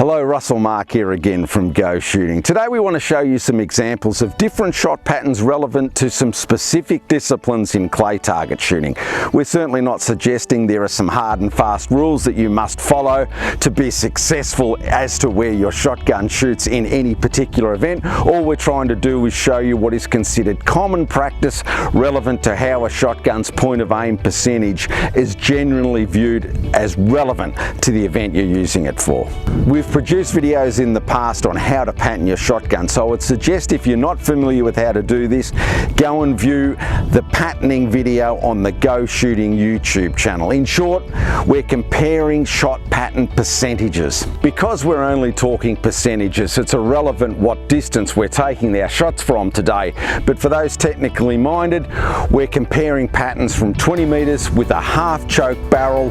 Hello, Russell Mark here again from Go Shooting. Today we want to show you some examples of different shot patterns relevant to some specific disciplines in clay target shooting. We're certainly not suggesting there are some hard and fast rules that you must follow to be successful as to where your shotgun shoots in any particular event. All we're trying to do is show you what is considered common practice relevant to how a shotgun's point of aim percentage is generally viewed as relevant to the event you're using it for. We've produced videos in the past on how to pattern your shotgun, so I would suggest if you're not familiar with how to do this, go and view the patterning video on the Go Shooting YouTube channel. In short, we're comparing shot pattern percentages. Because we're only talking percentages, it's irrelevant what distance we're taking our shots from today, but for those technically minded, we're comparing patterns from 20 meters with a half choke barrel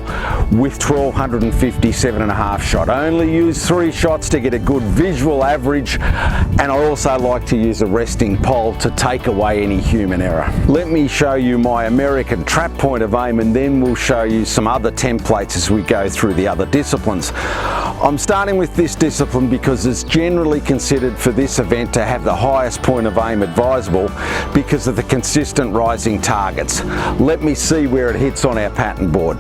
with 1257.5 shot. I only use 3 shots to get a good visual average, and I also like to use a resting pole to take away any human error. Let me show you my American trap point of aim, and then we'll show you some other templates as we go through the other disciplines. I'm starting with this discipline because it's generally considered for this event to have the highest point of aim advisable because of the consistent rising targets. Let me see where it hits on our pattern board.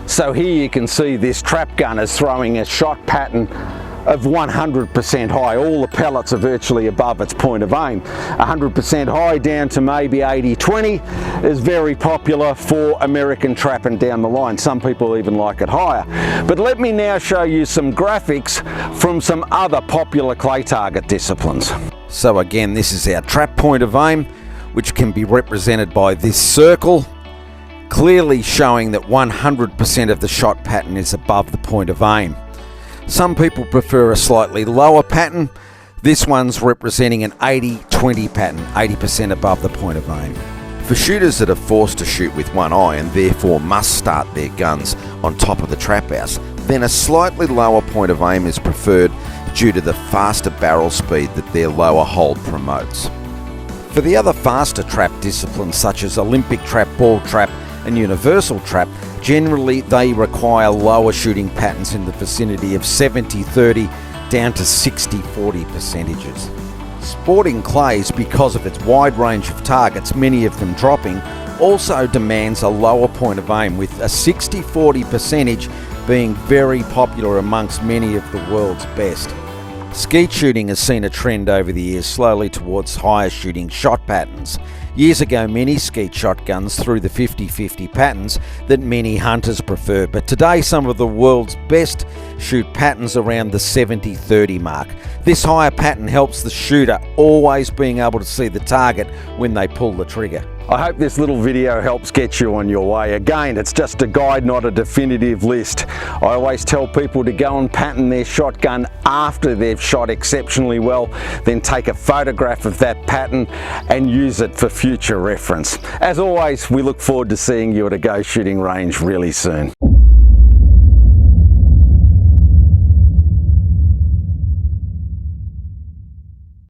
So here you can see this trap gun is throwing a shot pattern of 100% high. All the pellets are virtually above its point of aim. 100% high down to maybe 80-20 is very popular for American trapping down the line. Some people even like it higher. But let me now show you some graphics from some other popular clay target disciplines. So again, this is our trap point of aim, which can be represented by this circle, clearly showing that 100% of the shot pattern is above the point of aim. Some people prefer a slightly lower pattern. This one's representing an 80-20 pattern, 80% above the point of aim. For shooters that are forced to shoot with one eye and therefore must start their guns on top of the trap house, then a slightly lower point of aim is preferred due to the faster barrel speed that their lower hold promotes. For the other faster trap disciplines such as Olympic trap, ball trap and universal trap, generally they require lower shooting patterns in the vicinity of 70-30 down to 60-40 percentages. Sporting clays, because of its wide range of targets, many of them dropping, also demands a lower point of aim, with a 60-40 percentage being very popular amongst many of the world's best. Skeet shooting has seen a trend over the years slowly towards higher shooting shot patterns. Years ago, many skeet shotguns threw the 50-50 patterns that many hunters prefer, but today some of the world's best shoot patterns around the 70-30 mark. This higher pattern helps the shooter always being able to see the target when they pull the trigger. I hope this little video helps get you on your way. Again, it's just a guide, not a definitive list. I always tell people to go and pattern their shotgun after they've shot exceptionally well, then take a photograph of that pattern and use it for future reference. As always, we look forward to seeing you at a Go Shooting range really soon.